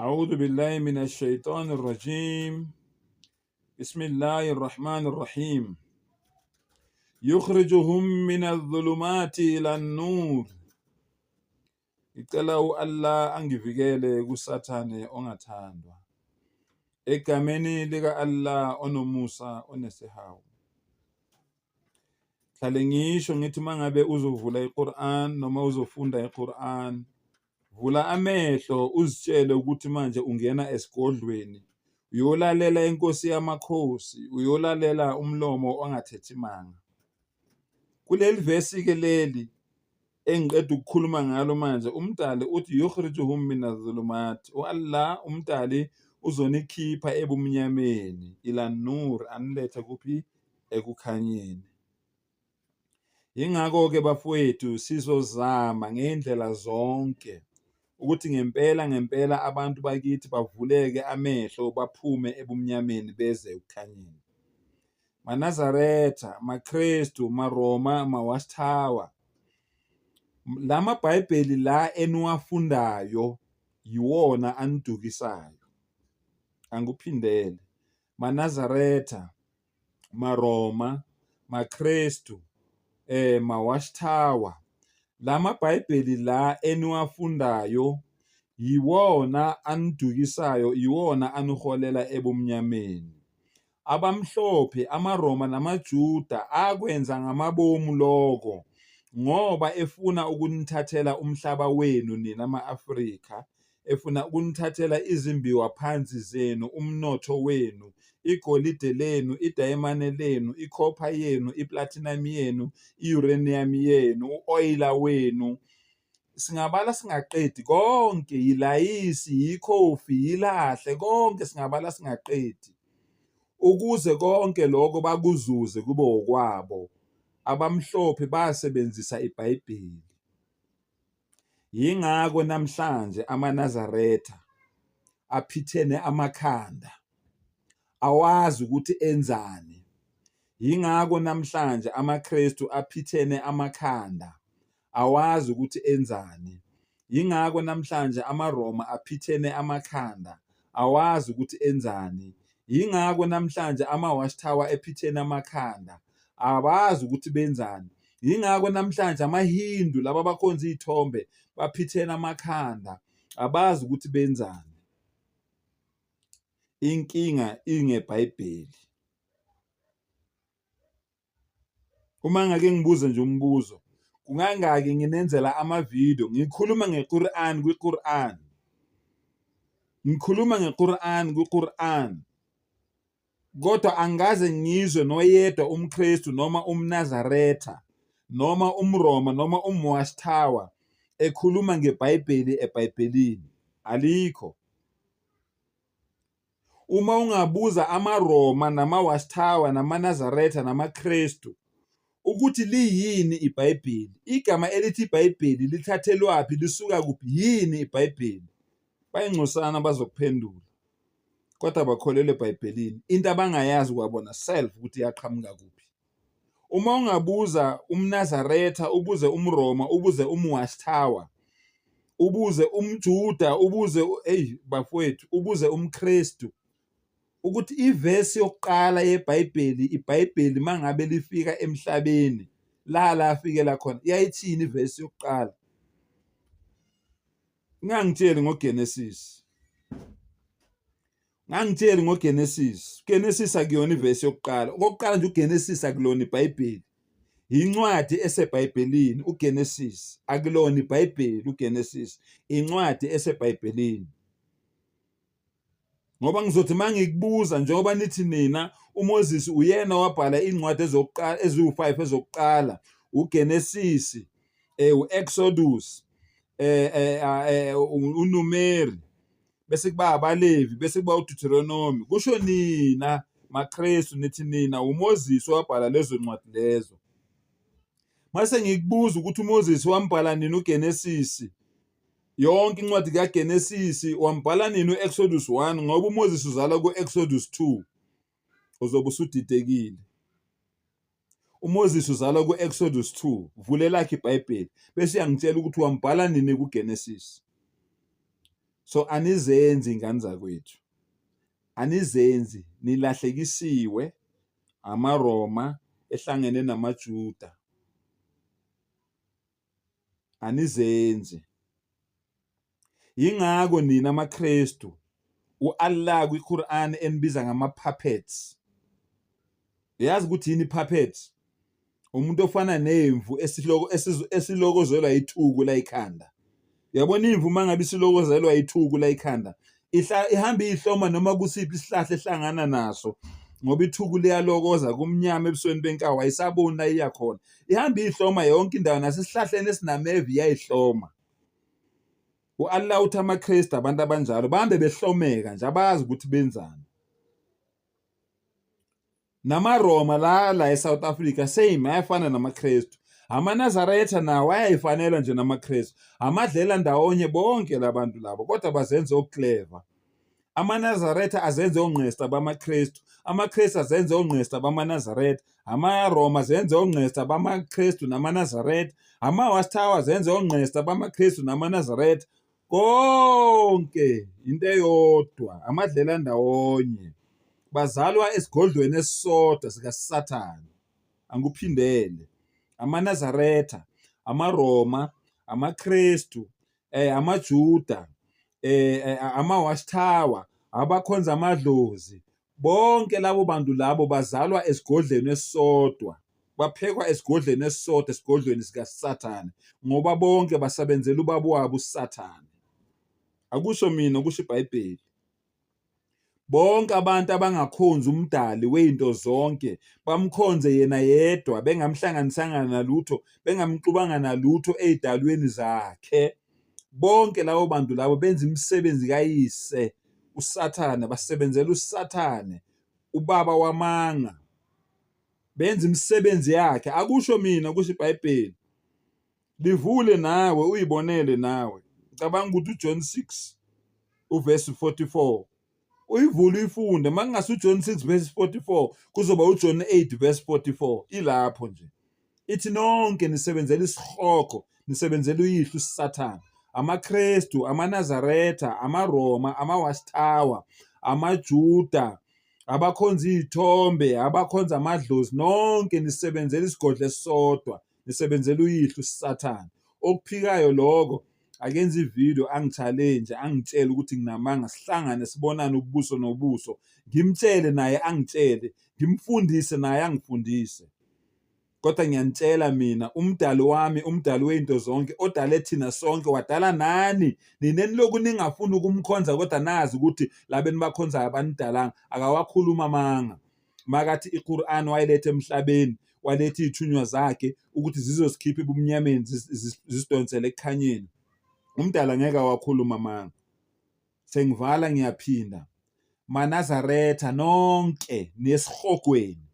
أعوذ بالله من الشيطان الرجيم. بسم الله الرحمن الرحيم. يخرجهم من الظلمات إلى النور. Ngicela Allah angivikele kusathane ongathandwa. Egameni lika Allah onomusa onesihawu. Hlale ngisho ngithi mangabe uzovula iQuran noma uzofunda iQuran, vula amehlo uzitshele ukuthi manje ungena esigodlweni. Uyolalela inkosi yamakhosi, uyolalela umlomo ongathethi manga. Kuleli verse ke leli engiqeda ukukhuluma ngalo manje, umdali uthi yukhrijuhum minadh-dhulumat. Allah umdali uzonikhipha ebumnyameni ila nur, anilethe kuphi? Ekukhanyeni. Yingakho ke bafowethu sizozama ngendlela zonke ukuthi ngempela abantu bakithi bavuleke amehlo baphume ebumnyameni beze ekukhanyeni. MaNazaretha, maKristu, maRoma, mawasithawa. Lama Bhayibheli la eniwafundayo yiwona anidukisayo. Anguphindele. MaNazaretha, maRoma, maKristu, mawasithawa. Lama Bhayibheli la eniwafundayo yiwona anidukisayo, yiwona aniholela ebumnyameni. Abamhlophe, amaRoma namaJuda akwenza ngamabomu lokho ngoba efuna ukunithathela umhlaba wenu nina ama-Afrika, efuna ukunithathela izimbiwa phansi zenu, umnotho wenu, igolide lenu, idayimane lenu, ikhopha yenu, iplatinum yenu, iuranium yenu, uoyila wenu. Singabala singaqedi konke, yilayisi, yikhofi, yilahle, konke singabala singaqedi. Ukuze konke lokho bakuzuze kube okwabo, abamhlophe basebenzisa iBhayibheli. Yingakho namhlanje amaNazaretha aphithene amakhanda, awazi ukuthi enzani. Yingakho namhlanje amaKristu aphithene amakhanda, awazi ukuthi enzani. Yingakho namhlanje amaRoma aphithene amakhanda, awazi ukuthi enzani. Yingakho namhlanje amawasithawa ephithene amakhanda, abazi ukuthi benzani. Yingakho namhlanje amaHindu laba abakhonza izithombe baphithene amakhanda, abazi ukuthi benzani. Inkinga ingeBhayibheli. Uma ngake ngibuze nje umbuzo, kungangaki nginenzela amavideo ngikhuluma ngeQuran kwiQuran, ngikhuluma ngeQuran kwiQuran, kodwa angaze ngizwe noyedwa umKristu noma umNazaretha noma umRoma noma umwasithawa ekhuluma ngeBhayibheli eBhayibhelini? Alikho. Uma ungabuza amaRoma namawasithawa namaNazaretha namaKristu ukuthi liyini iBhayibheli, igama elithi iBhayibheli lithathelwaphi, lisuka kuphi, yini iBhayibheli, bayingcosana bazokuphendula. Kodwa bakholelwe eBhayibhelini, into abangayazi kwabona self ukuthi yaqhamuka kuphi. Uma ungabuza umNazaretha, ubuze umRoma, ubuze umwasithawa, ubuze umJuda, ubuze bafowethu, ubuze umKristu ukuthi ivesi yokuqala yeBhayibheli, iBhayibheli mangabe lifika emhlabeni la lafikela khona, yayithini ivesi yokuqala? Ngangitsheli ngoGenesis. Ngangitsheli ngoGenesis. Genesis akuyona ivesi yokuqala. Okokuqala nje uGenesis akulona iBhayibheli. Incwadi eseBhayibhelini uGenesis, akulona iBhayibheli uGenesis, incwadi eseBhayibhelini. Ngoba ngizothi mangikubuza njengoba nithi nina uMoses uyena wabhala incwadi ezokuqala eziwu5 ezokuqala, uGenesis, uExodus, uNumeri, bese kuba abaLevi, bese kuba uDeuteronomy. Kusho nina maKristu nithi nina uMoses wabhala lezo ncwadi lezo. Mase ngikubuza ukuthi uMoses wambhala nini uGenesis, yonke incwadi kaGenesis, wambhala nini uExodus 1, ngoba uMoses uzala kuExodus 2, uzobe usudidekile. uMoses uzala kuExodus 2, vulela lakhe iBhayibheli bese uyangitshela ukuthi wambhala nini kuGenesis. So anizenzi ingane zakwethu, anizenzi, nilahlekisiwe amaRoma ehlangene namaJuda, anizenzi. Yingako nina amaKristu uAllah kwiQuran enibiza ngama-puppets. Yazi ukuthi yini puppet? Umuntu ofana nemvu esilokozelwa ithuku la ikhanda. Yabona imvu mangabe isilokozelwa ithuku la ikhanda, ihamba ihloma noma kusiphi isihlahla ehlangana naso, ngoba ithuku liyalokoza kumnyama ebusweni benkawu, ayisaboni la iya khona. Ihamba ihloma yonke indawo, nasesihlahleni esinamevi yayihloma. uAllah uthi amaKristu abantu abanjalo bahambe behlomeka nje, abazi ukuthi benzani. NamaRoma la eSouth Africa same ayafana namaKristu. AmaNazaretha nawo ayayifanela nje namaKristu. Amadlela ndawonye bonke labantu labo, kodwa bazenze okuclever. AmaNazaretha azenze ongqesta bamaKristu, amaKristu azenze ongqesta bamaNazaretha, amaRoma azenze ongqesta bamaKristu namaNazaretha, amaWatchtower azenze ongqesta bamaKristu namaNazaretha. Konke into eyodwa, amadlela ndawonye. Bazalwa esigodlweni esisodwa sikaSathane. Anguphindele. AmaNazaretha, amaRoma, amaKristu, amaJuda, amaWatchtower, abakhonza amadlozi, bonke labo bantu labo bazalwa esigodlweni esisodwa. Baphekwa esigodlweni esisodwa, esigodlweni sikaSathane, ngoba bonke basebenzela ubaba wabo uSathane. Akusho mina, kusho iBhayibheli. Bonke abantu abangakhonzi umdali weinto zonke, bamkhonze yena yedwa, bengamhlanganisanga nalutho, bengamxubanga nalutho ezidalweni zakhe. Bonke labo bantu labo benza imisebenzi kayise uSathane, basebenzela uSathane, ubaba wamanga. Benza imisebenzi yakhe. Akusho mina, kusho iBhayibheli. Livule nawe uyibonele nawe. Cabanga ukuthi uJohn 6 uverse 44. Uyivule uyifunde, makungase uJohn 6 verse 44 kuzoba uJohn 8 verse 44. Ilapho nje. Ithi nonke nisebenzela isihloko, nisebenzela uyihlo uSathane. AmaKristu, amaNazaretha, amaRoma, amaWatchtower, amaJuda, abakhonza izithombe, abakhonza amadlozi, nonke nisebenzela isigodlo esisodwa, nisebenzela uyihlo uSathane. Okuphikayo lokho akenze ivideo angi-challenge, angitshele ukuthi nginamanga, sihlangane sibonane ubuso nobuso, ngimtshele naye angitshele, ngimfundise naye angifundise. Kodwa ngiyanitshela mina, umdali wami, umdali weinto zonke, odale thina sonke, wadala nani. Nineni lokhu ningafuni ukumkhonza, kodwa nazi ukuthi labeni bakhonzayo abanidalanga, akawakhuluma amanga. Makathi iQuran wayilethe emhlabeni, walethe izithunywa zakhe ukuthi zizosikhipha ebumnyameni zisidonsele ekukhanyeni. Umdala ngeke wakhuluma amanga. Sengivala ngiyaphinda. MaNazaretha nonke nesihogweni,